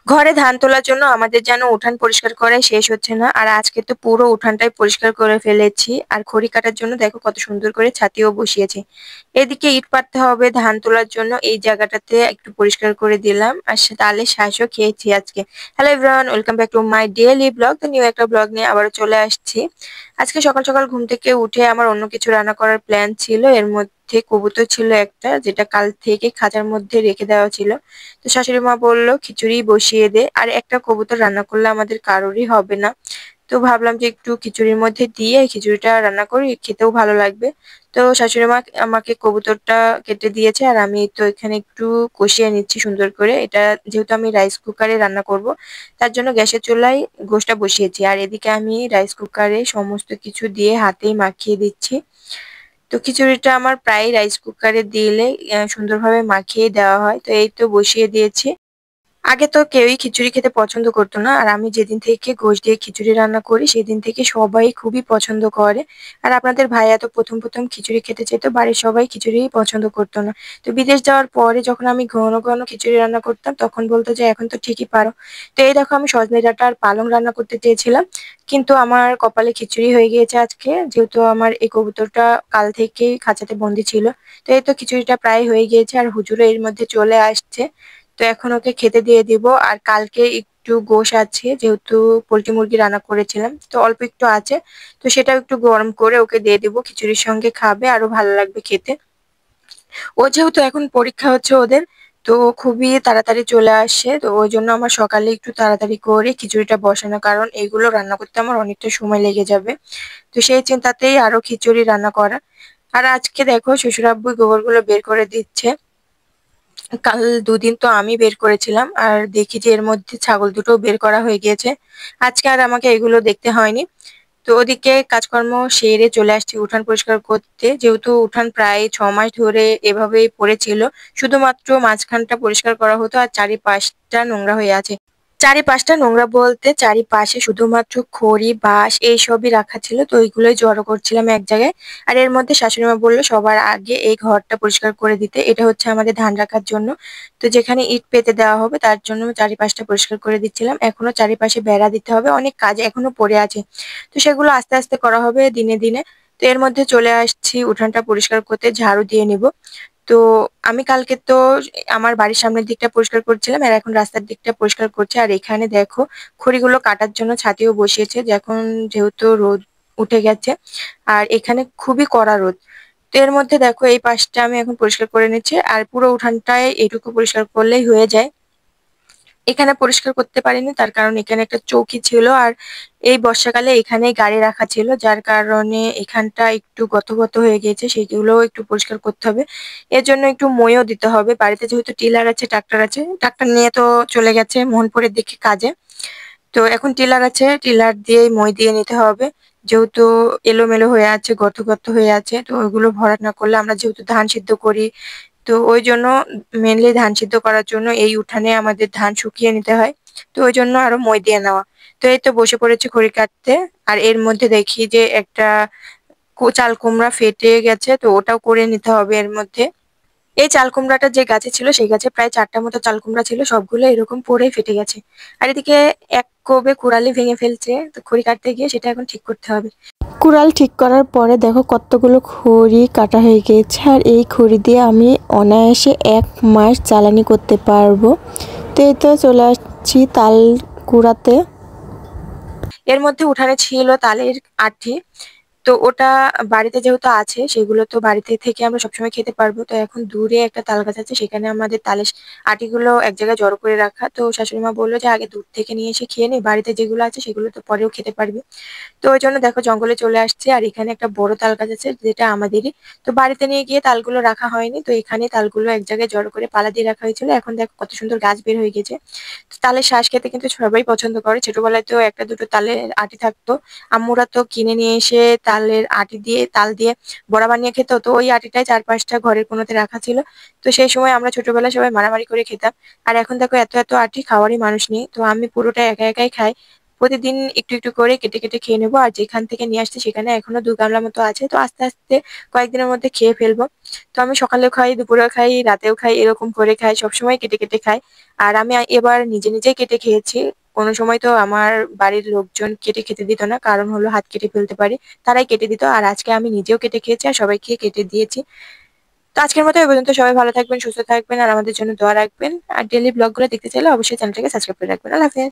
ঘরে ধান তোলার জন্য আমাদের যেন উঠান পরিষ্কার করাই শেষ হচ্ছে না। আর আজকে তো পুরো উঠানটাই পরিষ্কার করে ফেলেছি। আর খড়ি কাটার জন্য দেখো কত সুন্দর করে ছাতিও বসিয়েছি। এদিকে ইট পাততে হবে ধান তোলার জন্য, এই জায়গাটাতে একটু পরিষ্কার করে দিলাম। আর তালে শাঁসও খেয়েছি আজকে। Hello everyone, welcome back to my daily blog. তো নিউ একটা ব্লগ নিয়ে আবারও চলে আসছি। আজকে সকাল সকাল ঘুম থেকে উঠে আমার অন্য কিছু রান্না করার প্ল্যান ছিল। এর মধ্যে কবুতর ছিল একটা, যেটা কাল থেকে খাঁচার মধ্যে রেখে দেওয়া ছিল। তো শাশুড়ি মা বললো খিচুড়ি বসিয়ে দে, আর একটা কবুতর রান্না করলে আমাদের কারোরই হবে না। তো ভাবলাম যে একটু খিচুড়ির মধ্যে দিয়ে খিচুড়িটা রান্না করি, খেতেও ভালো লাগবে। তো শাশুড়ি মা আমাকে কবুতরটা কেটে দিয়েছে, আর আমি তো এখানে একটু কষিয়ে নিচ্ছি সুন্দর করে। এটা যেহেতু আমি রাইস কুকারে রান্না করব, তার জন্য গ্যাসের চুলায় গোশটা বসিয়েছি। আর এদিকে আমি রাইস কুকারে সমস্ত কিছু দিয়ে হাতেই মাখিয়ে দিচ্ছি। তো খিচুড়িটা আমার প্রায় রাইস কুকারে দিলে সুন্দরভাবে মাখিয়ে দেওয়া হয়। তো এই তো বসিয়ে দিয়েছি। আগে তো কেউই খিচুড়ি খেতে পছন্দ করতো না, আর আমি যেদিন থেকে গোশ দিয়ে খিচুড়ি রান্না করি সেদিন থেকে সবাই খুবই পছন্দ করে। আর আপনাদের ভাইয়া তো প্রথম প্রথম খিচুড়ি খেতে চেত, বাড়ির সবাই খিচুড়ি পছন্দ করতো না। তো বিদেশ যাওয়ার পরে যখন আমি ঘন ঘন খিচুড়ি রান্না করতাম, তখন বলতো যে এখন তো ঠিকই পারো। তো এই দেখো আমি সজনে ডাঁটা আর পালং রান্না করতে চেয়েছিলাম, কিন্তু আমার কপালে খিচুড়ি হয়ে গিয়েছে আজকে, যেহেতু আমার এই কবুতরটা কাল থেকেই খাঁচাতে বন্দি ছিল। তো এই তো খিচুড়িটা প্রায় হয়ে গিয়েছে, আর হুজুরও এর মধ্যে চলে আসছে। তো এখন ওকে খেতে দিয়ে দিব। আর কালকে একটু গোশ আছে, যেহেতু পোল্ট্রি মুরগি রান্না করেছিলাম, তো অল্প একটু আছে। তো সেটাও একটু গরম করে ওকে দিয়ে দিব, খিচুড়ির সঙ্গে খাবে, আরো ভালো লাগবে খেতে। ও যেহেতু এখন পরীক্ষা হচ্ছে ওদের, তো খুবই তাড়াতাড়ি চলে আসে। তো ওই জন্য আমার সকালে একটু তাড়াতাড়ি করে খিচুড়িটা বসানো, কারণ এইগুলো রান্না করতে আমার অনেকটা সময় লেগে যাবে। তো সেই চিন্তাতেই আরো খিচুড়ি রান্না করা। আর আজকে দেখো শ্বশুর আব্বু গোবরগুলো বের করে দিচ্ছে। কাল দুদিন তো আমি বের করেছিলাম, আর দেখি যে এর মধ্যে ছাগল দুটো বের করা হয়ে গিয়েছে। আজকে আর আমাকে এগুলো দেখতে হয়নি। তো ওদিকে কাজকর্ম সেরে চলে আসছি উঠান পরিষ্কার করতে, যেহেতু উঠান প্রায় 6 মাস ধরে এভাবেই পড়েছিল। শুধুমাত্র মাঝখানটা পরিষ্কার করা হতো, আর চারিপাশটা নোংরা হয়ে আছে। চারিপাশটা নোংরা বলতে চারিপাশে শুধুমাত্র খড়ি বাঁশ এইসবই রাখা ছিল, তো ওইগুলোই জড়ো করছিলাম এক জায়গায়। আর এর মধ্যে শাশুড়ি মা বললো সবার আগে এই ঘরটা পরিষ্কার করে দিতে, এটা হচ্ছে আমাদের ধান রাখার জন্য। তো যেখানে ইট পেতে দেওয়া হবে তার জন্য চারিপাশটা পরিষ্কার করে দিচ্ছিলাম। এখনো চারিপাশে বেড়া দিতে হবে, অনেক কাজ এখনো পড়ে আছে। তো সেগুলো আস্তে আস্তে করা হবে দিনে দিনে। তো এর মধ্যে চলে আসছি উঠানটা পরিষ্কার করতে, ঝাড়ু দিয়ে নিব। তো আমি কালকে তো আমার বাড়ির সামনের দিকটা পরিষ্কার করছিলাম, আর এখন রাস্তার দিকটা পরিষ্কার করছে। আর এখানে দেখো খড়িগুলো কাটার জন্য ছাতিও বসিয়েছে, যখন যেহেতু রোদ উঠে গেছে, আর এখানে খুবই কড়া রোদ। তো এর মধ্যে দেখো এই পাশটা আমি এখন পরিষ্কার করে নিচ্ছি, আর পুরো উঠানটায় এটুকু পরিষ্কার করলেই হয়ে যায়। এখানে পরিষ্কার করতে পারিনি, তার কারণ এখানে একটা চৌকি ছিল, আর এই বর্ষাকালে এখানেই গাড়ি রাখা ছিল, যার কারণে এখানটা একটু গত গত হয়ে গিয়েছে, সেগুলো একটু পরিষ্কার করতে হবে। এর জন্য একটু মইও দিতে হবে। বাড়িতে যেহেতু টিলার আছে, ট্রাক্টর আছে, ট্রাক্টর নিয়ে তো চলে গেছে মোহনপুরের দিকে কাজে। তো এখন টিলার আছে, টিলার দিয়েই মই দিয়ে নিতে হবে। যেহেতু এলোমেলো হয়ে আছে, গর্ত গর্ত হয়ে আছে, তো ওইগুলো ভরাট না করলে, আমরা যেহেতু ধান সিদ্ধ করি, তো ওই জন্য মেনলি ধান সিদ্ধ করার জন্য এই উঠানে আমাদের ধান শুকিয়ে নিতে হয়। তো ওই জন্য আরো মই দিয়ে নেওয়া। তো এই তো বসে পড়েছে খড়ি কাটতে। আর এর মধ্যে দেখি যে একটা চাল কুমড়া ফেটে গেছে, তো ওটাও করে নিতে হবে এর মধ্যে। এই চাল কুমড়াটা যে গাছে ছিল, সেই গাছে প্রায় 4টা মতো চাল কুমড়া ছিল, সবগুলো এরকম পড়েই ফেটে গেছে। আর এদিকে এক কোবে কুড়ালি ভেঙে ফেলছে, তো খড়ি কাটতে গিয়ে সেটা এখন ঠিক করতে হবে। কুড়াল ঠিক করার পরে দেখো কতগুলো খড়ি কাটা হয়ে গিয়েছে, আর এই খড়ি দিয়ে আমি অনায়াসে 1 মাস জ্বালানি করতে পারবো। তো এই তো চলে আসছি তাল কুড়াতে। এর মধ্যে উঠানে ছিল তালের আঠি। তো ওটা বাড়িতে যেহেতু আছে, সেগুলো তো বাড়িতে থেকে আমরা সবসময় খেতে পারবো। তো এখন দূরে একটা তাল গাছ আছে, সেখানে আমাদের তালের আটিগুলো এক জায়গায় জড়ো করে রাখা। তো শাশুড়ি মা বললো যে আগে দূর থেকে নিয়ে এসে খেয়ে নে, বাড়িতে যেগুলো আছে সেগুলো তো পরেও খেতে পারবি। তো ওই জন্য দেখো জঙ্গলে চলে আসছে, আর এখানে একটা বড় তাল গাছ আছে যেটা আমাদেরই। তো বাড়িতে নিয়ে গিয়ে তালগুলো রাখা হয়নি, তো এখানে তালগুলো এক জায়গায় জড়ো করে পালা দিয়ে রাখা হয়েছিল। এখন দেখো কত সুন্দর গাছ বের হয়ে গেছে। তো তালের শ্বাস খেতে কিন্তু সবাই পছন্দ করে। ছোটবেলায় তো একটা দুটো তালের আটি থাকতো, আম্মুরা তো কিনে নিয়ে এসে তালের আটি দিয়ে তাল দিয়ে বড়া বানিয়ে খেত। তো ওই আটিটাই 4-5টা ঘরের কোণাতে রাখা ছিল। তো সেই সময় আমরা ছোটবেলায় সবাই মারামারি করে খেতাম। আর এখন দেখো এত এত আটি খাওয়ারই মানুষ নেই, তো আমি পুরোটা একা একাই খাই। প্রতিদিন একটু একটু করে কেটে কেটে খেয়ে নেবো। আর যেখান থেকে নিয়ে আসছি সেখানে এখনো 2 গামলা মতো আছে। তো আস্তে আস্তে কয়েকদিনের মধ্যে খেয়ে ফেলবো। তো আমি সকালেও খাই, দুপুরেও খাই, রাতেও খাই, এরকম করে খাই। সবসময় কেটে কেটে খাই। আর আমি এবার নিজে নিজেই কেটে খেয়েছি। কোনো সময় তো আমার বাড়ির লোকজন কেটে খেতে দিত না, কারণ হলো হাত কেটে ফেলতে পারি। তারাই কেটে দিত। আর আজকে আমি নিজেও কেটে খেয়েছি আর সবাইকে কেটে দিয়েছি। তো আজকের মতো এই পর্যন্ত। সবাই ভালো থাকবেন, সুস্থ থাকবেন আর আমাদের জন্য দোয়া রাখবেন। আর ডেইলি ব্লগগুলো দেখতে চাইলে অবশ্যই চ্যানেলটাকে সাবস্ক্রাইব করে রাখবেন। আল্লাহ হাফেজ।